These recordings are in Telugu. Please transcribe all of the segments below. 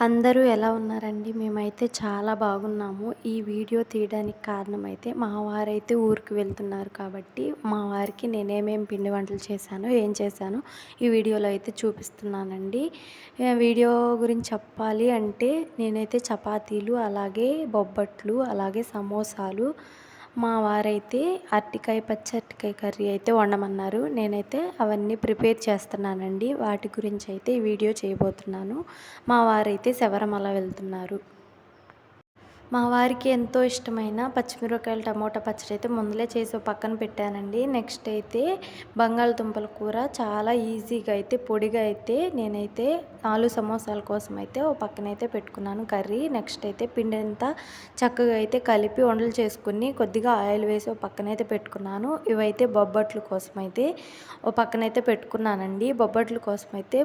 అందరూ ఎలా ఉన్నారండి? మేమైతే చాలా బాగున్నాము. ఈ వీడియో తీయడానికి కారణమైతే మా వారైతే ఊరికి వెళ్తున్నారు కాబట్టి, మా వారికి నేనేమేం పిండి వంటలు చేశానో, ఏం చేశానో ఈ వీడియోలో అయితే చూపిస్తున్నానండి. వీడియో గురించి చెప్పాలి అంటే నేనైతే చపాతీలు, అలాగే బొబ్బట్లు, అలాగే సమోసాలు, మా వారైతే అరటికాయ పచ్చి అరటికాయ కర్రీ అయితే వండమన్నారు. నేనైతే అవన్నీ ప్రిపేర్ చేస్తున్నానండి. వాటి గురించి అయితే ఈ వీడియో చేయబోతున్నాను. మా వారైతే శబరిమల వెళ్తున్నారు. మా వారికి ఎంతో ఇష్టమైన పచ్చిమిరపకాయలు టమోటా పచ్చడి అయితే ముందులే చేసి పక్కన పెట్టానండి. నెక్స్ట్ అయితే బంగాళదుంపల కూర చాలా ఈజీగా అయితే పొడిగా అయితే నేనైతే ఆలు సమోసాల కోసం అయితే ఓ పక్కనైతే పెట్టుకున్నాను కర్రీ. నెక్స్ట్ అయితే పిండి అంతా చక్కగా అయితే కలిపి వంటలు చేసుకుని కొద్దిగా ఆయిల్ వేసి ఓ పక్కనైతే పెట్టుకున్నాను. ఇవైతే బొబ్బట్ల కోసం అయితే ఓ పక్కనైతే పెట్టుకున్నానండి. బొబ్బట్ల కోసం అయితే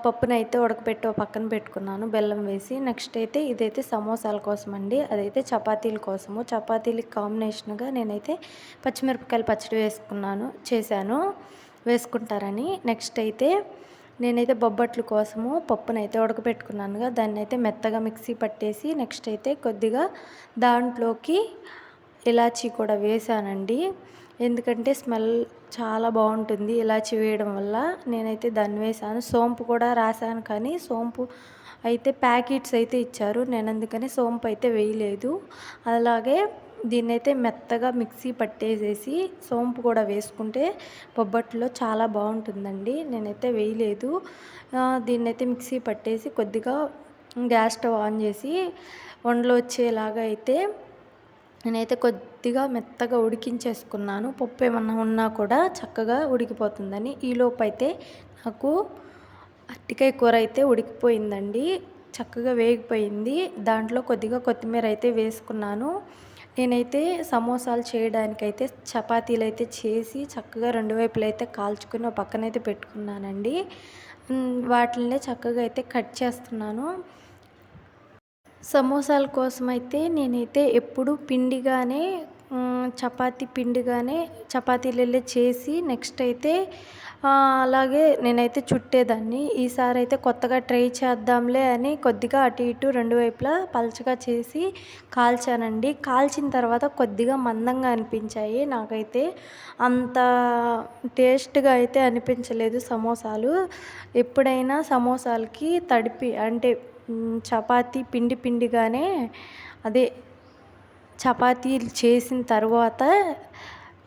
పప్పునైతే ఉడకపెట్టి ఓ పక్కన పెట్టుకున్నాను బెల్లం వేసి. నెక్స్ట్ అయితే ఇదైతే సమోసాల కోసం అండి. అదైతే చపాతీల కోసము. చపాతీలకి కాంబినేషన్గా నేనైతే పచ్చిమిరపకాయల పచ్చడి చేశాను వేసుకుంటారని. నెక్స్ట్ అయితే నేనైతే బొబ్బట్ల కోసము పప్పునైతే ఉడకపెట్టుకున్నానుగా, దాన్ని అయితే మెత్తగా మిక్సీ పట్టేసి నెక్స్ట్ అయితే కొద్దిగా దాంట్లోకి ఇలాచీ కూడా వేసానండి. ఎందుకంటే స్మెల్ చాలా బాగుంటుంది ఇలాచీ వేయడం వల్ల. నేనైతే దాన్ని వేసాను. సోంపు కూడా రాసాను, కానీ సోంపు అయితే ప్యాకెట్స్ అయితే ఇచ్చారు. నేను అందుకని సోంపు అయితే వేయలేదు. అలాగే దీన్నైతే మెత్తగా మిక్సీ పట్టేసేసి సోంపు కూడా వేసుకుంటే బొబ్బట్లో చాలా బాగుంటుందండి. నేనైతే వేయలేదు. దీన్నైతే మిక్సీ పట్టేసి కొద్దిగా గ్యాస్ స్టవ్ ఆన్ చేసి వండలో వచ్చేలాగా అయితే నేనైతే కొద్దిగా మెత్తగా ఉడికించేసుకున్నాను. పప్పు ఏమన్నా ఉన్నా కూడా చక్కగా ఉడికిపోతుందని. ఈలోపు అయితే నాకు అరటికాయ కూర అయితే ఉడికిపోయిందండి. చక్కగా వేగిపోయింది. దాంట్లో కొద్దిగా కొత్తిమీర అయితే వేసుకున్నాను. నేనైతే సమోసాలు చేయడానికైతే చపాతీలు అయితే చేసి చక్కగా రెండు వైపులు అయితే కాల్చుకుని ఒక పక్కనైతే పెట్టుకున్నానండి. వాటిని చక్కగా అయితే కట్ చేస్తున్నాను. సమోసాల కోసమైతే నేనైతే ఎప్పుడు పిండిగానే చపాతీలు చేసి నెక్స్ట్ అయితే అలాగే నేనైతే చుట్టేదాన్ని. ఈసారి అయితే కొత్తగా ట్రై చేద్దాంలే అని కొద్దిగా అటు ఇటు రెండు వైపులా పలచగా చేసి కాల్చానండి. కాల్చిన తర్వాత కొద్దిగా మందంగా అనిపించాయి. నాకైతే అంత టేస్ట్గా అయితే అనిపించలేదు సమోసాలు. ఎప్పుడైనా సమోసాలకి తడిపి అంటే చపాతీ పిండిగానే అదే చపాతీలు చేసిన తర్వాత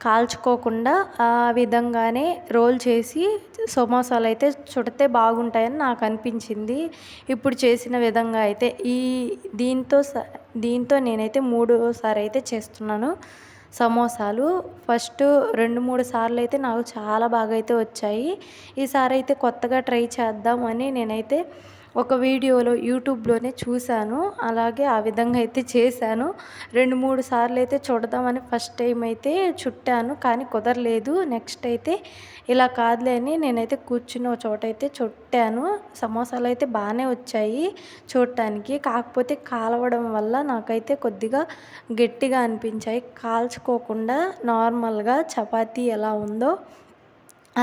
కాల్చుకోకుండా ఆ విధంగానే రోల్ చేసి సమోసాలు అయితే చుడితే బాగుంటాయని నాకు అనిపించింది. ఇప్పుడు చేసిన విధంగా అయితే దీంతో నేనైతే మూడోసారి అయితే చేస్తున్నాను సమోసాలు. ఫస్ట్ 2-3 సార్లు అయితే నాకు చాలా బాగా అయితే వచ్చాయి. ఈసారి అయితే కొత్తగా ట్రై చేద్దామని నేనైతే ఒక వీడియోలో యూట్యూబ్లోనే చూశాను. అలాగే ఆ విధంగా అయితే చేశాను. 2-3 సార్లు అయితే చుడదామని ఫస్ట్ టైం అయితే చుట్టాను, కానీ కుదరలేదు. నెక్స్ట్ అయితే ఇలా కాదులే అని నేనైతే కూర్చుని ఒక చోట అయితే చుట్టాను. సమోసాలు అయితే బాగానే వచ్చాయి చూడటానికి. కాకపోతే కాలవడం వల్ల నాకైతే కొద్దిగా గట్టిగా అనిపించాయి. కాల్చుకోకుండా నార్మల్గా చపాతీ ఎలా ఉందో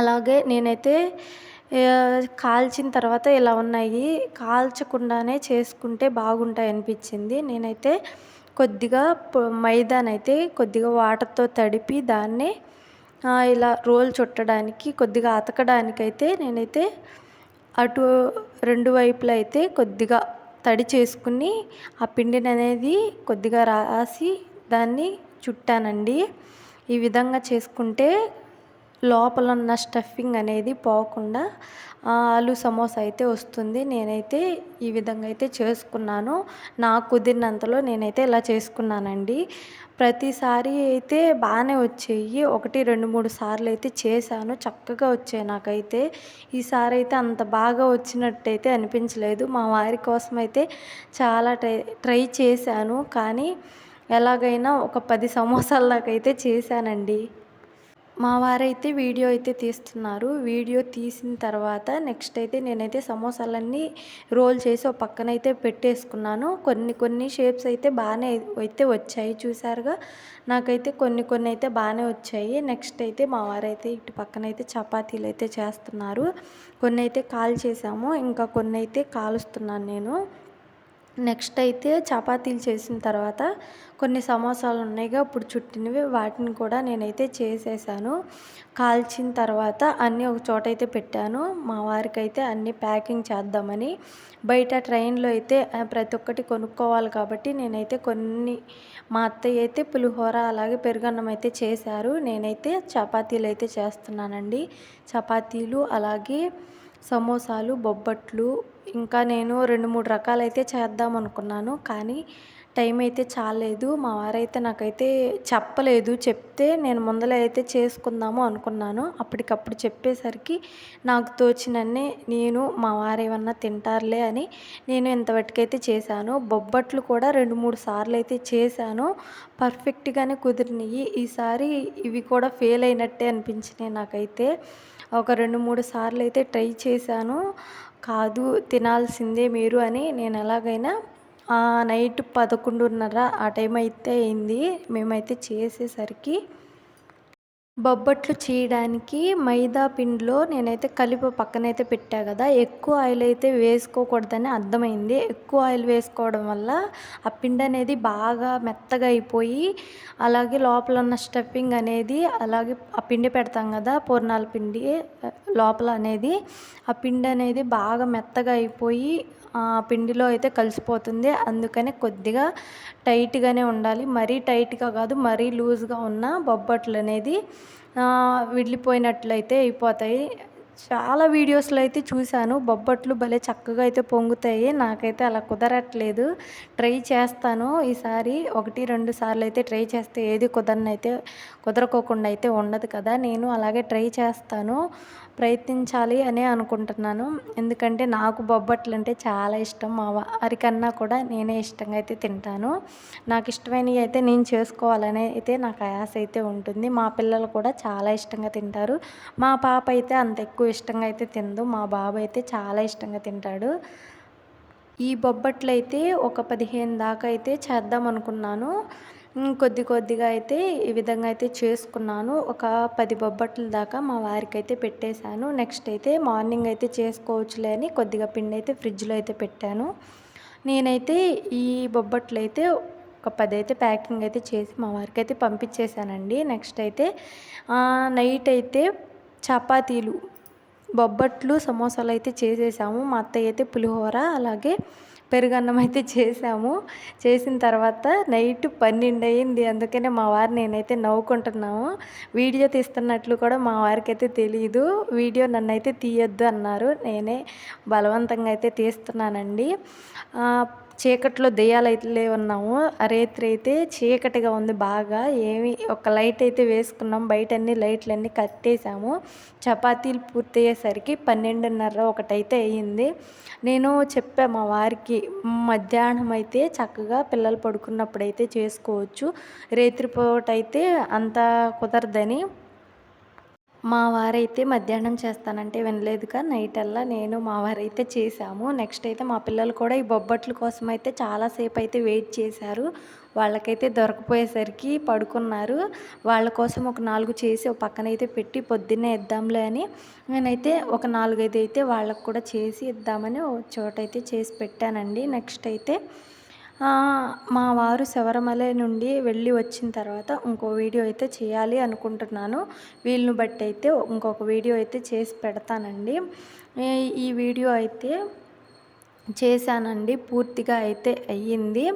అలాగే నేనైతే కాల్చిన తర్వాత ఇలా ఉన్నాయి. కాల్చకుండానే చేసుకుంటే బాగుంటాయి అనిపించింది. నేనైతే కొద్దిగా మైదానైతే కొద్దిగా వాటర్తో తడిపి దాన్నే ఇలా రోల్ చుట్టడానికి కొద్దిగా అతకడానికైతే నేనైతే అటు రెండు వైపులా అయితే కొద్దిగా తడి చేసుకుని ఆ పిండిని అనేది కొద్దిగా రాసి దాన్ని చుట్టానండి. ఈ విధంగా చేసుకుంటే లోపల ఉన్న స్టఫింగ్ అనేది పోకుండా ఆలు సమోసా అయితే వస్తుంది. నేనైతే ఈ విధంగా అయితే చేసుకున్నాను. నాకు కుదిరినంతలో నేనైతే ఇలా చేసుకున్నానండి. ప్రతిసారి అయితే బాగానే వచ్చాయి. 1-2-3 సార్లు అయితే చేశాను, చక్కగా వచ్చాయి నాకైతే. ఈసారి అయితే అంత బాగా వచ్చినట్టయితే అనిపించలేదు. మా వారి కోసం అయితే చాలా ట్రై చేశాను, కానీ ఎలాగైనా ఒక 10 సమోసాల దాకా అయితే చేశానండి. మా వారైతే వీడియో అయితే తీస్తున్నారు. వీడియో తీసిన తర్వాత నెక్స్ట్ అయితే నేనైతే సమోసాలన్నీ రోల్ చేసి ఒక పక్కనైతే పెట్టేసుకున్నాను. కొన్ని షేప్స్ అయితే బాగానే అయితే వచ్చాయి చూసారుగా. నాకైతే కొన్ని అయితే బాగానే వచ్చాయి. నెక్స్ట్ అయితే మా వారైతే ఇటు పక్కనైతే చపాతీలు అయితే చేస్తున్నారు. కొన్ని అయితే కాల్చేసాము. ఇంకా కొన్ని అయితే కాలుస్తున్నాను నేను. నెక్స్ట్ అయితే చపాతీలు చేసిన తర్వాత కొన్ని సమోసాలు ఉన్నాయిగా ఇప్పుడు చుట్టినవి, వాటిని కూడా నేనైతే చేసేసాను. కాల్చిన తర్వాత అన్నీ ఒక చోట అయితే పెట్టాను. మా వారికైతే అన్నీ ప్యాకింగ్ చేద్దామని. బయట ట్రైన్లో అయితే ప్రతి ఒక్కటి కొనుక్కోవాలి కాబట్టి నేనైతే కొన్ని, మా అత్తయ్య అయితే పులిహోర అలాగే పెరుగన్నం అయితే చేశారు. నేనైతే చపాతీలు అయితే చేస్తున్నానండి. చపాతీలు అలాగే సమోసాలు, బొబ్బట్లు, ఇంకా నేను 2, 3 రకాలైతే చేద్దాం అనుకున్నాను. కానీ టైం అయితే చాలలేదు. మా వారైతే నాకైతే చెప్పలేదు. చెప్తే నేను ముందలే అయితే చేసుకుందాము అనుకున్నాను. అప్పటికప్పుడు చెప్పేసరికి నాకు తోచినన్నే నేను, మా వారేమన్నా తింటారులే అని నేను ఇంతవరకైతే చేశాను. బొబ్బట్లు కూడా 2, 3 సార్లు అయితే చేశాను. పర్ఫెక్ట్‌గానే కుదిరినియి. ఈసారి ఇవి కూడా ఫెయిల్ అయినట్టే అనిపించినాయి నాకైతే. ఒక 2, 3 సార్లు అయితే ట్రై చేశాను. కాదు తినాల్సిందే మీరు అని నేను ఎలాగైనా నైట్ 11:30 ఆ టైం అయితే అయింది మేమైతే చేసేసరికి. బొబ్బట్లు చేయడానికి మైదా పిండిలో నేనైతే కలిపి పక్కనైతే పెట్టా కదా, ఎక్కువ ఆయిల్ అయితే వేసుకోకూడదని అర్థమైంది. ఎక్కువ ఆయిల్ వేసుకోవడం వల్ల ఆ పిండి అనేది బాగా మెత్తగా అయిపోయి, అలాగే లోపల ఉన్న స్టఫింగ్ అనేది, అలాగే ఆ పిండి పెడతాం కదా పూర్ణాల పిండి లోపల అనేది, ఆ పిండి అనేది బాగా మెత్తగా అయిపోయి పిండిలో అయితే కలిసిపోతుంది. అందుకని కొద్దిగా టైట్గానే ఉండాలి. మరీ టైట్గా కాదు, మరీ లూజ్గా ఉన్న బొబ్బట్లు అనేది విడిలిపోయినట్లయితే అయిపోతాయి. చాలా వీడియోస్లో అయితే చూశాను, బొబ్బట్లు భలే చక్కగా అయితే పొంగుతాయి. నాకైతే అలా కుదరట్లేదు. ట్రై చేస్తాను ఈసారి. 1, 2 సార్లు అయితే ట్రై చేస్తే ఏది కుదరకోకుండా అయితే ఉండదు కదా. నేను అలాగే ట్రై చేస్తాను, ప్రయత్నించాలి అనే అనుకుంటున్నాను. ఎందుకంటే నాకు బొబ్బట్లు అంటే చాలా ఇష్టం. మా వారికన్నా కూడా నేనే ఇష్టంగా అయితే తింటాను. నాకు ఇష్టమైనవి అయితే నేను చేసుకోవాలని అయితే నాకు ఆశ అయితే ఉంటుంది. మా పిల్లలు కూడా చాలా ఇష్టంగా తింటారు. మా పాప అయితే అంత ఎక్కువ ఇష్టంగా అయితే తినదు. మా బాబు అయితే చాలా ఇష్టంగా తింటాడు. ఈ బొబ్బట్లయితే ఒక 15 దాకా అయితే చేద్దాం అనుకున్నాను. కొద్దిగా అయితే ఈ విధంగా అయితే చేసుకున్నాను. ఒక 10 బొబ్బట్ల దాకా మా వారికైతే పెట్టేశాను. నెక్స్ట్ అయితే మార్నింగ్ అయితే చేసుకోవచ్చులే అని కొద్దిగా పిండి అయితే ఫ్రిడ్జ్లో అయితే పెట్టాను. నేనైతే ఈ బొబ్బట్లు అయితే ఒక 10 అయితే ప్యాకింగ్ అయితే చేసి మా వారికి అయితే పంపించేశానండి. నెక్స్ట్ అయితే నైట్ అయితే చపాతీలు, బొబ్బట్లు, సమోసాలు అయితే చేసేసాము. మా అత్తయ్య అయితే పులిహోర అలాగే పెరుగన్నం అయితే చేసాము. చేసిన తర్వాత నైట్ 12 అయింది. అందుకనే మా వారు నేనైతే నవ్వుకుంటున్నాము. వీడియో తీస్తున్నట్లు కూడా మా వారికైతే తెలీదు. వీడియో నన్నైతే తీయొద్దు అన్నారు. నేనే బలవంతంగా అయితే తీస్తున్నానండి. చీకట్లో దెయ్యాలైతే ఉన్నాము. రేత్రి అయితే చీకటిగా ఉంది బాగా. ఒక లైట్ అయితే వేసుకున్నాం. బయట అన్ని లైట్లన్నీ కట్టేసాము. చపాతీలు పూర్తయ్యేసరికి 12:30, 1 అయితే అయ్యింది. నేను చెప్పా మా వారికి, మధ్యాహ్నం అయితే చక్కగా పిల్లలు పడుకున్నప్పుడైతే చేసుకోవచ్చు, రేత్రిపూట అయితే అంత కుదరదని. మా వారైతే మధ్యాహ్నం చేస్తానంటే వినలేదుగా. నైటల్లా నేను మా వారైతే చేసాము. నెక్స్ట్ అయితే మా పిల్లలు కూడా ఈ బొబ్బట్ల కోసం అయితే చాలాసేపు అయితే వెయిట్ చేశారు. వాళ్ళకైతే దొరకపోయేసరికి పడుకున్నారు. వాళ్ళ కోసం ఒక 4 చేసి ఒక పక్కనైతే పెట్టి పొద్దున్నే ఇద్దాంలే అని నేనైతే ఒక 4, 5 అయితే వాళ్ళకు కూడా చేసి ఇద్దామని ఒక చోటైతే చేసి పెట్టానండి. నెక్స్ట్ అయితే మా వారు శబరిమల నుండి వెళ్ళి వచ్చిన తర్వాత ఇంకో వీడియో అయితే చేయాలి అనుకుంటున్నాను. వీళ్ళని బట్టి అయితే ఇంకొక వీడియో అయితే చేసి పెడతానండి. ఈ వీడియో అయితే చేశానండి. పూర్తిగా అయితే అయ్యింది.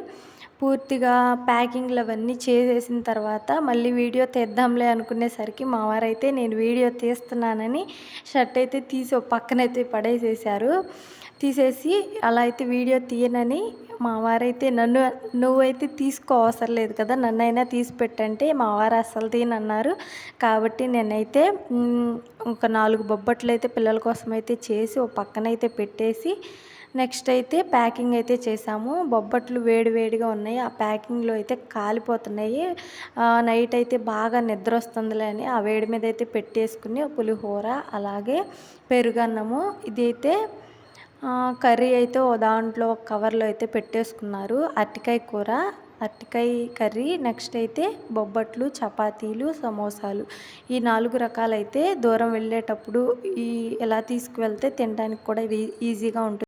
పూర్తిగా ప్యాకింగ్లు అవన్నీ చేసేసిన తర్వాత మళ్ళీ వీడియో తీద్దాంలే అనుకునేసరికి మా వారైతే నేను వీడియో తీస్తున్నానని షర్ట్ అయితే తీసి ఒక పక్కనైతే పడేసేసారు. తీసేసి అలా అయితే వీడియో తీయనని మా వారైతే నువ్వైతే తీసుకో అవసరం లేదు కదా, నన్నైనా తీసి పెట్టంటే మా వారు అస్సలు తీయనన్నారు. కాబట్టి నేనైతే ఒక 4 బొబ్బట్లు అయితే పిల్లల కోసం అయితే చేసి ఒక పక్కనైతే పెట్టేసి నెక్స్ట్ అయితే ప్యాకింగ్ అయితే చేసాము. బొబ్బట్లు వేడి వేడిగా ఉన్నాయి, ఆ ప్యాకింగ్లో అయితే కాలిపోతున్నాయి. నైట్ అయితే బాగా నిద్ర వస్తుందిలే అని ఆ వేడి మీద అయితే పెట్టేసుకుని పులిహోర అలాగే పెరుగన్నము ఇదైతే కర్రీ అయితే ఓ దాంట్లో కవర్లో అయితే పెట్టేసుకున్నారు. అరటికాయ కూర, అరటికాయ కర్రీ, నెక్స్ట్ అయితే బొబ్బట్లు, చపాతీలు, సమోసాలు ఈ 4 రకాలైతే దూరం వెళ్ళేటప్పుడు ఎలా తీసుకువెళ్తే తినడానికి కూడా ఈజీగా ఉంటుంది.